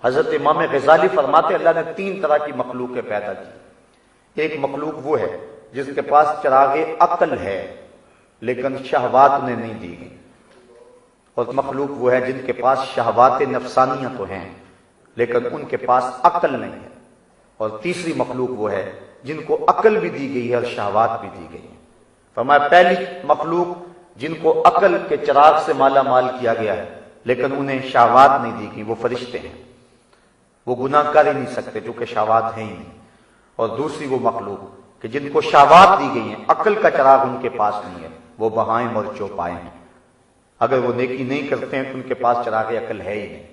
حضرت امام غزالی فرماتے اللہ نے 3 طرح کی مخلوقیں پیدا کی۔ ایک مخلوق وہ ہے جس کے پاس چراغ عقل ہے لیکن شہوات انہیں نہیں دی گئی، اور مخلوق وہ ہے جن کے پاس شہوات نفسانیہ تو ہیں لیکن ان کے پاس عقل نہیں ہے، اور تیسری مخلوق وہ ہے جن کو عقل بھی دی گئی ہے اور شہوات بھی دی گئی ہے۔ فرمایا پہلی مخلوق جن کو عقل کے چراغ سے مالا مال کیا گیا ہے لیکن انہیں شہوات نہیں دی گئی، وہ فرشتے ہیں، وہ گناہ کر ہی نہیں سکتے چونکہ شہوات ہیں ہی نہیں۔ اور دوسری وہ مخلوق کہ جن کو شہوات دی گئی ہیں، عقل کا چراغ ان کے پاس نہیں ہے، وہ بہائم اور چوپائے ہیں، اگر وہ نیکی نہیں کرتے ہیں تو ان کے پاس چراغ عقل ہے ہی نہیں۔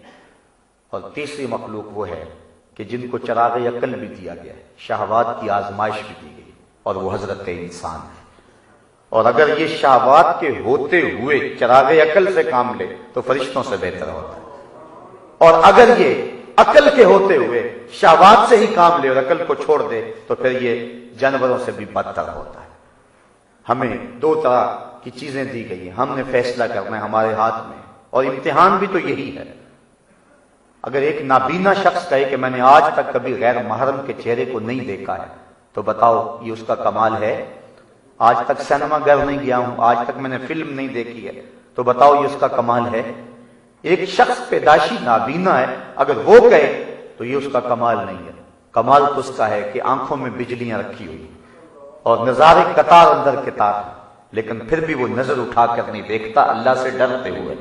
اور تیسری مخلوق وہ ہے کہ جن کو چراغ عقل بھی دیا گیا ہے، شہوات کی آزمائش بھی دی گئی، اور وہ حضرت انسان ہے۔ اور اگر یہ شہوات کے ہوتے ہوئے چراغ عقل سے کام لے تو فرشتوں سے بہتر ہوتا ہے، اور اگر یہ عقل کے ہوتے ہوئے شہوات سے ہی کام لے اور عقل کو چھوڑ دے تو پھر یہ جانوروں سے بھی بدتر ہوتا ہے۔ ہمیں 2 طرح کی چیزیں دی گئی ہیں، ہم نے فیصلہ کرنا ہے، ہمارے ہاتھ میں، اور امتحان بھی تو یہی ہے۔ اگر ایک نابینا شخص کہے کہ میں نے آج تک کبھی غیر محرم کے چہرے کو نہیں دیکھا ہے تو بتاؤ یہ اس کا کمال ہے؟ آج تک سینما گھر نہیں گیا ہوں، آج تک میں نے فلم نہیں دیکھی ہے تو بتاؤ یہ اس کا کمال ہے؟ ایک شخص پیدائشی نابینا ہے، اگر وہ کہے تو یہ اس کا کمال نہیں ہے۔ کمال تو اس کا ہے کہ آنکھوں میں بجلیاں رکھی ہوئی اور نظارے قطار اندر قطار، لیکن پھر بھی وہ نظر اٹھا کر نہیں دیکھتا اللہ سے ڈرتے ہوئے۔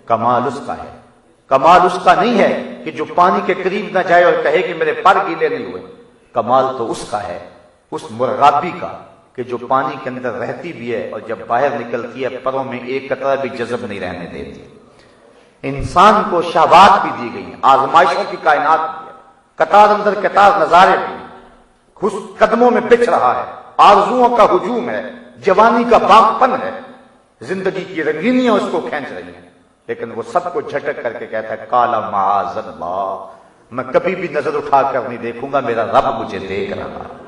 کمال اس کا ہے۔ کمال اس کا نہیں ہے کہ جو پانی کے قریب نہ جائے اور کہے کہ میرے پر گیلے نہیں ہوئے۔ کمال تو اس کا ہے، اس مرغابی کا، کہ جو پانی کے اندر رہتی بھی ہے اور جب باہر نکلتی ہے پروں میں ایک قطرہ بھی جذب نہیں رہنے دیتی۔ انسان کو شہوات بھی دی گئی ہیں، آزمائشوں کی کائنات بھی ہے، قطار اندر قطار نظارے بھی ہیں، خود قدموں میں بچھ رہا ہے، آرزوؤں کا ہجوم ہے، جوانی کا بانگ پن ہے، زندگی کی رنگینیاں اس کو کھینچ رہی ہیں، لیکن وہ سب کو جھٹک کر کے کہتا ہے کالا معاذ اللہ، میں کبھی بھی نظر اٹھا کر نہیں دیکھوں گا، میرا رب مجھے دیکھ رہا ہے۔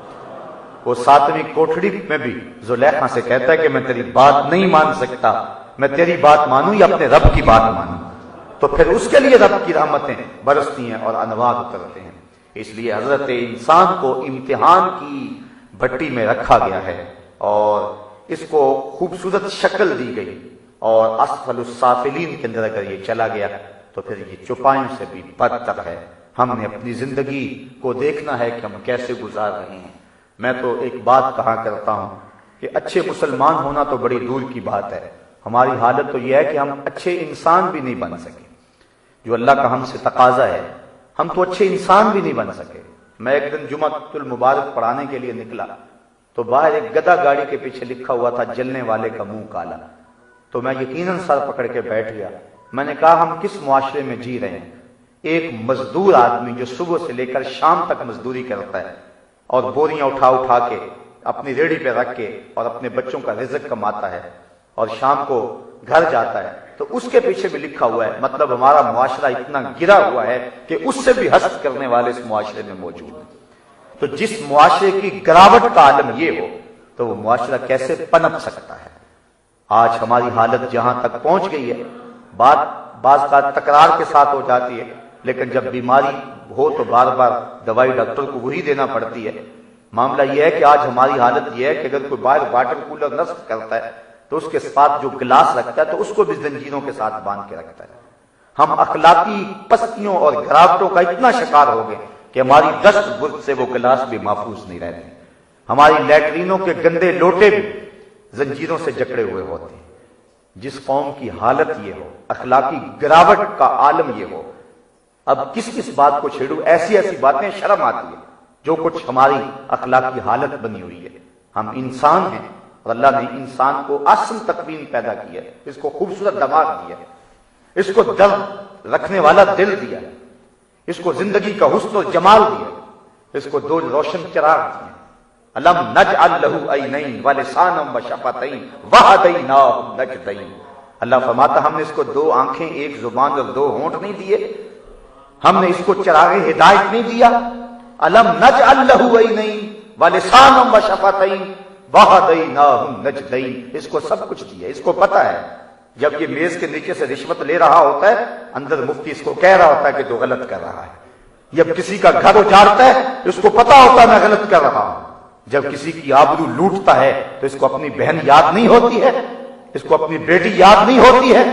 وہ 7ویں کوٹھڑی میں بھی زلیخا سے کہتا ہے کہ میں تیری بات نہیں مان سکتا، میں تیری بات مانوں یا اپنے رب کی بات مانوں؟ تو پھر اس کے لیے رب کی رحمتیں برستی ہیں اور انوار اترتے ہیں۔ اس لیے حضرت انسان کو امتحان کی بھٹی میں رکھا گیا ہے اور اس کو خوبصورت شکل دی گئی، اور اسفل السافلین کے اندر اگر یہ چلا گیا تو پھر یہ چوپایوں سے بھی بدتر ہے۔ ہم نے اپنی زندگی کو دیکھنا ہے کہ ہم کیسے گزار رہے ہیں۔ میں تو ایک بات کہا کرتا ہوں کہ اچھے مسلمان ہونا تو بڑی دور کی بات ہے، ہماری حالت تو یہ ہے کہ ہم اچھے انسان بھی نہیں بن سکے، جو اللہ کا ہم سے تقاضا ہے، ہم تو اچھے انسان بھی نہیں بن سکے۔ میں ایک دن جمعہ المبارک پڑھانے کے لیے نکلا تو باہر ایک گدھا گاڑی کے پیچھے لکھا ہوا تھا جلنے والے کا منہ کالا، تو میں یقیناً سر پکڑ کے بیٹھ گیا۔ میں نے کہا ہم کس معاشرے میں جی رہے ہیں؟ ایک مزدور آدمی جو صبح سے لے کر شام تک مزدوری کرتا ہے اور بوریاں اٹھا اٹھا کے اپنی ریڑھی پہ رکھ کے اور اپنے بچوں کا رزق کماتا ہے اور شام کو گھر جاتا ہے، تو اس کے پیچھے بھی لکھا ہوا ہے، مطلب ہمارا معاشرہ اتنا گرا ہوا ہے کہ اس سے بھی حسد کرنے والے اس معاشرے میں موجود ہیں۔ تو جس معاشرے کی گراوٹ کا عالم یہ ہو تو وہ معاشرہ کیسے پنپ سکتا ہے؟ آج ہماری حالت جہاں تک پہنچ گئی ہے، بعض کا تکرار کے ساتھ ہو جاتی ہے، لیکن جب بیماری ہو تو بار بار دوائی ڈاکٹر کو وہی دینا پڑتی ہے۔ معاملہ یہ ہے کہ آج ہماری حالت یہ ہے کہ اگر کوئی باہر واٹر کولر نصب کرتا ہے تو اس کے ساتھ جو گلاس رکھتا ہے تو اس کو بھی زنجیروں کے ساتھ باندھ کے رکھتا ہے۔ ہم اخلاقی پستیوں اور گراوٹوں کا اتنا شکار ہو گئے کہ ہماری دست برد سے وہ گلاس بھی محفوظ نہیں رہتے، ہماری لیٹرینوں کے گندے لوٹے بھی زنجیروں سے جکڑے ہوئے ہوتے ہیں۔ جس قوم کی حالت یہ ہو، اخلاقی گراوٹ کا عالم یہ ہو، اب کس کس بات کو چھیڑوں؟ ایسی ایسی باتیں شرم آتی ہے جو کچھ ہماری اخلاقی حالت بنی ہوئی ہے۔ ہم انسان ہیں اور اللہ نے انسان کو احسن تقویم پیدا کی ہے، اس کو خوبصورت دماغ دیا ہے، اس کو درد رکھنے والا دل دیا ہے، اس کو زندگی کا حسن و جمال دیا ہے، اس کو 2 روشن چراغ دیے۔ الم نجعل له عینین ولسانا وشفتین وہدیناہ النجدین۔ اللہ فرماتا ہم نے اس کو 2 آنکھیں، 1 زبان اور 2 ہونٹ نہیں دیے؟ ہم نے اس کو چراغ ہدایت نہیں دیا؟ الم نجعل له عینین ولسانا وشفتین وہدیناہ النجدین۔ اس کو سب کچھ دیا، اس کو پتا ہے جب یہ میز کے نیچے سے رشوت لے رہا ہوتا ہے، اندر مفتی اس کو کہہ رہا ہوتا ہے کہ تو غلط کر رہا ہے، جب کسی کا گھر اجاڑتا ہے اس کو پتا ہوتا ہے میں غلط کر رہا ہوں، جب کسی کی آبرو لوٹتا ہے تو اس کو اپنی بہن یاد نہیں ہوتی ہے، اس کو اپنی بیٹی یاد نہیں ہوتی ہے،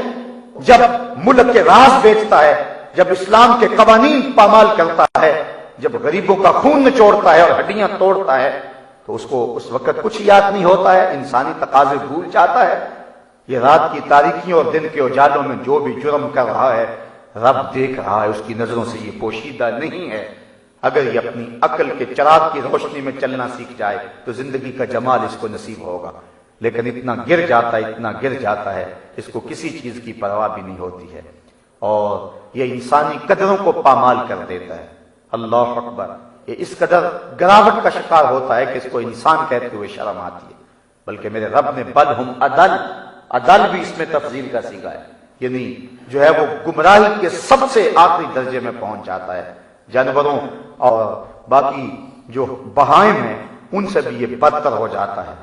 جب ملک کے راز بیچتا ہے، جب اسلام کے قوانین پامال کرتا ہے، جب غریبوں کا خون نچوڑتا ہے اور ہڈیاں توڑتا ہے تو اس کو اس وقت کچھ یاد نہیں ہوتا ہے، انسانی تقاضے بھول جاتا ہے۔ یہ رات کی تاریکیوں اور دن کے اجالوں میں جو بھی جرم کر رہا ہے رب دیکھ رہا ہے، اس کی نظروں سے یہ پوشیدہ نہیں ہے۔ اگر یہ اپنی عقل کے چراغ کی روشنی میں چلنا سیکھ جائے تو زندگی کا جمال اس کو نصیب ہوگا، لیکن اتنا گر جاتا ہے، اتنا گر جاتا ہے، اس کو کسی چیز کی پرواہ بھی نہیں ہوتی ہے، اور یہ انسانی قدروں کو پامال کر دیتا ہے۔ اللہ اکبر، یہ اس قدر گراوٹ کا شکار ہوتا ہے کہ اس کو انسان کہتے ہوئے شرم آتی ہے۔ بلکہ میرے رب نے بل ہم عدل، عدل بھی اس میں تفضیل کا صیغہ ہے، یعنی جو ہے وہ گمراہی کے سب سے آخری درجے میں پہنچ جاتا ہے۔ جانوروں اور باقی جو بہائم ہیں ان سے بھی یہ بدتر ہو جاتا ہے۔